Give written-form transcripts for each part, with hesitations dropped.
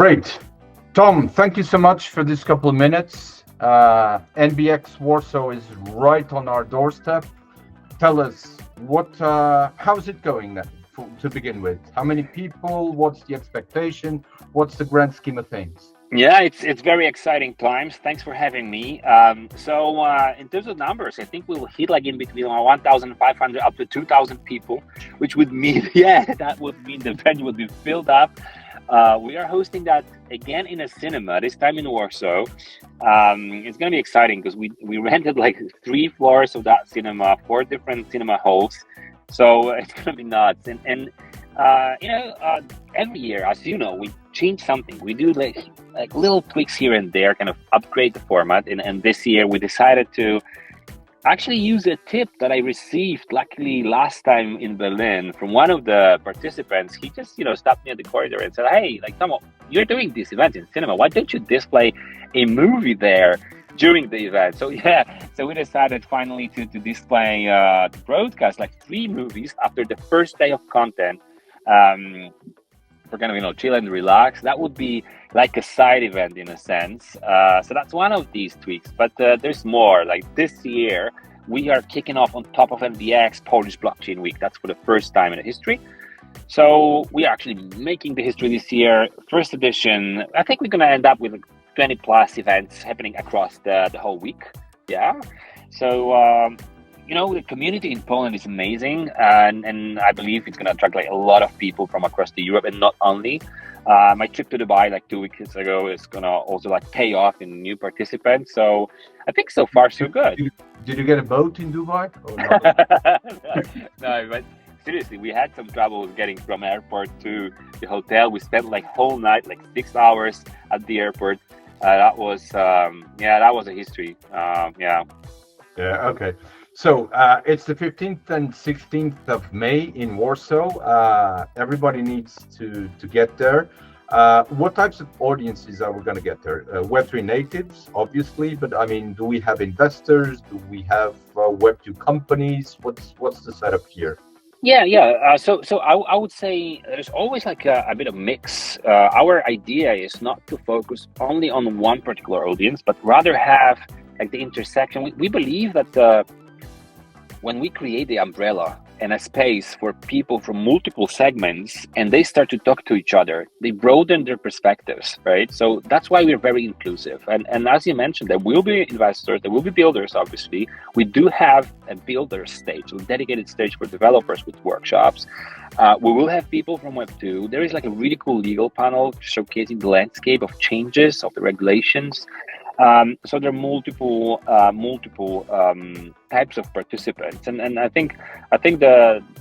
Great. Tom, thank you so much for this couple of minutes. NBX Warsaw is right on our doorstep. Tell us how is it going then, to begin with? How many people? What's the expectation? What's the grand scheme of things? Yeah, it's very exciting times. Thanks for having me. So in terms of numbers, I think we'll hit like in between 1,500 up to 2,000 people, which would mean, that would mean the venue would be filled up. We are hosting that again in a cinema, this time in Warsaw. It's going to be exciting because we rented like 3 floors of that cinema, 4 different cinema halls. So it's going to be nuts. And every year, as you know, we change something. We do like little tweaks here and there, kind of upgrade the format. And this year we decided to actually use a tip that I received, luckily last time in Berlin, from one of the participants. He just, stopped me at the corridor and said, "Hey, Tom, you're doing this event in cinema. Why don't you display a movie there during the event?" So we decided finally to display, to broadcast like 3 movies after the first day of content. We're gonna, chill and relax. That would be like a side event in a sense. So that's one of these tweaks, but there's more. Like this year, we are kicking off on top of NBX Polish Blockchain Week. That's for the first time in the history. So we are actually making the history this year. First edition, I think we're gonna end up with 20 plus events happening across the whole week. Yeah. So, the community in Poland is amazing, and I believe it's going to attract like a lot of people from across the Europe, and not only. My trip to Dubai like 2 weeks ago is going to also like pay off in new participants. So I think so far so good. Did you get a boat in Dubai? Or not? No, but seriously, we had some trouble getting from airport to the hotel. We spent like whole night, like 6 hours at the airport. That was a history. Yeah, okay. So it's the 15th and 16th of May in Warsaw. Everybody needs to get there. What types of audiences are we going to get there? Web3 natives, obviously, but I mean, do we have investors? Do we have Web2 companies? What's the setup here? Yeah. So I would say there's always like a bit of mix. Our idea is not to focus only on one particular audience, but rather have like the intersection. We believe that when we create the umbrella and a space for people from multiple segments and they start to talk to each other, they broaden their perspectives, right? So that's why we're very inclusive. And as you mentioned, there will be investors, there will be builders, obviously. We do have a builder stage, a dedicated stage for developers with workshops. We will have people from Web2. There is like a really cool legal panel showcasing the landscape of changes of the regulations. So there are multiple types of participants, and I think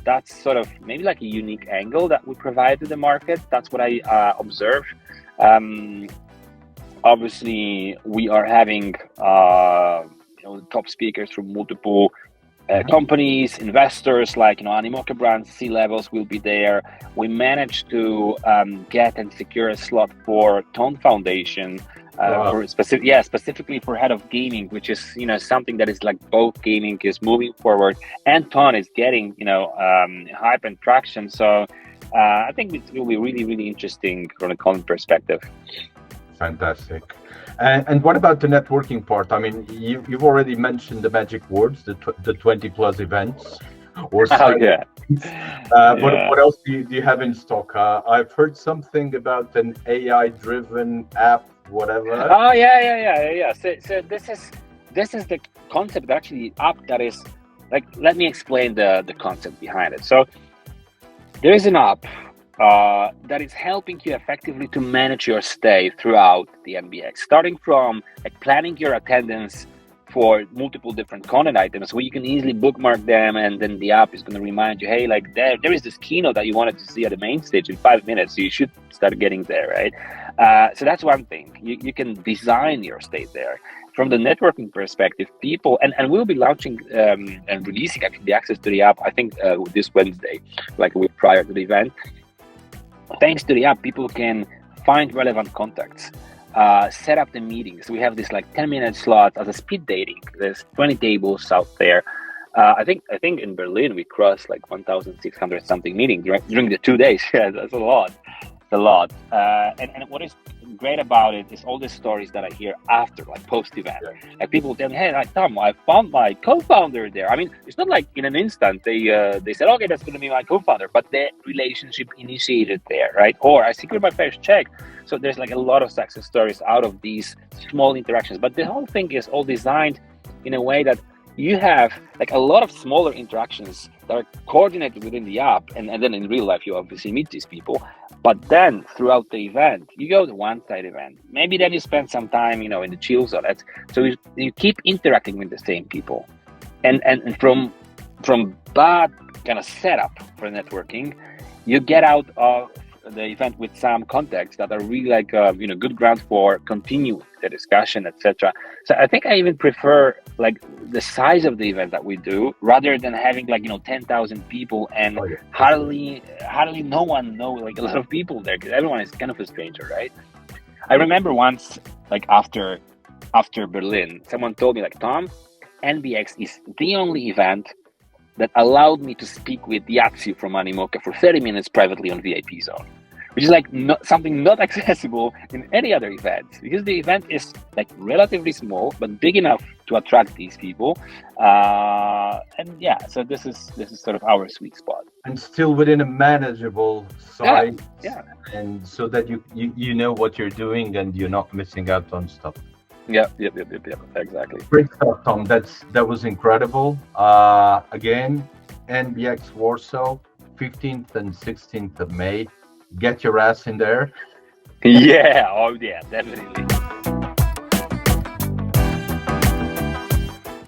that's sort of maybe like a unique angle that we provide to the market. That's what I observe. Obviously, we are having top speakers from multiple companies, investors like Animoca brands, C-levels will be there. We managed to get and secure a slot for Tone Foundation. Wow. Specifically for head of gaming, which is something that is like both gaming is moving forward and Ton is getting hype and traction. So I think it will be really, really interesting from a content perspective. Fantastic. And what about the networking part? I mean, you've already mentioned the magic words, the 20 plus events. Or yeah. What else do you have in stock? I've heard something about an AI-driven app. Whatever. Oh yeah. So this is the concept, actually, app that is like. Let me explain the concept behind it. So there is an app that is helping you effectively to manage your stay throughout the NBX, starting from like planning your attendance for multiple different content items where you can easily bookmark them, and then the app is going to remind you, hey, like there is this keynote that you wanted to see at the main stage in 5 minutes, so you should start getting there, right? So that's one thing. You can design your state there. From the networking perspective, people, and we'll be launching and releasing actually the access to the app, I think this Wednesday, like a week prior to the event. Thanks to the app, people can find relevant contacts, set up the meetings. We have this like 10-minute slot as a speed dating. There's 20 tables out there. I think in Berlin we crossed like 1,600 something meetings during the 2 days. Yeah, that's a lot. a lot. And what is great about it is all the stories that I hear after, like post event. Yeah. Like people tell me, "Hey, like Tom, I found my co-founder there." I mean, it's not like in an instant they said, "Okay, that's going to be my co-founder," but the relationship initiated there, right? Or I secured my first check. So there's like a lot of success stories out of these small interactions. But the whole thing is all designed in a way that you have like a lot of smaller interactions that are coordinated within the app, and then in real life you obviously meet these people. But then throughout the event, you go to one side event. Maybe then you spend some time, in the chill zone. So you keep interacting with the same people, and from that kind of setup for networking, you get out of the event with some contacts that are really like good ground for continuing the discussion, etc. So I think I even prefer like the size of the event that we do rather than having like 10,000 people and hardly no one know like a lot of people there, because everyone is kind of a stranger, right? I remember once, like after Berlin, someone told me like, Tom, NBX is the only event that allowed me to speak with Yatsu from Animoca for 30 minutes privately on VIP zone, which is like something not accessible in any other event, because the event is like relatively small but big enough to attract these people. And yeah, so this is sort of our sweet spot, and still within a manageable size. Yeah. And so that you know what you're doing and you're not missing out on stuff. Yep, exactly. Great stuff, Tom. That was incredible. Again, NBX Warsaw, 15th and 16th of May. Get your ass in there. Yeah, oh yeah, definitely.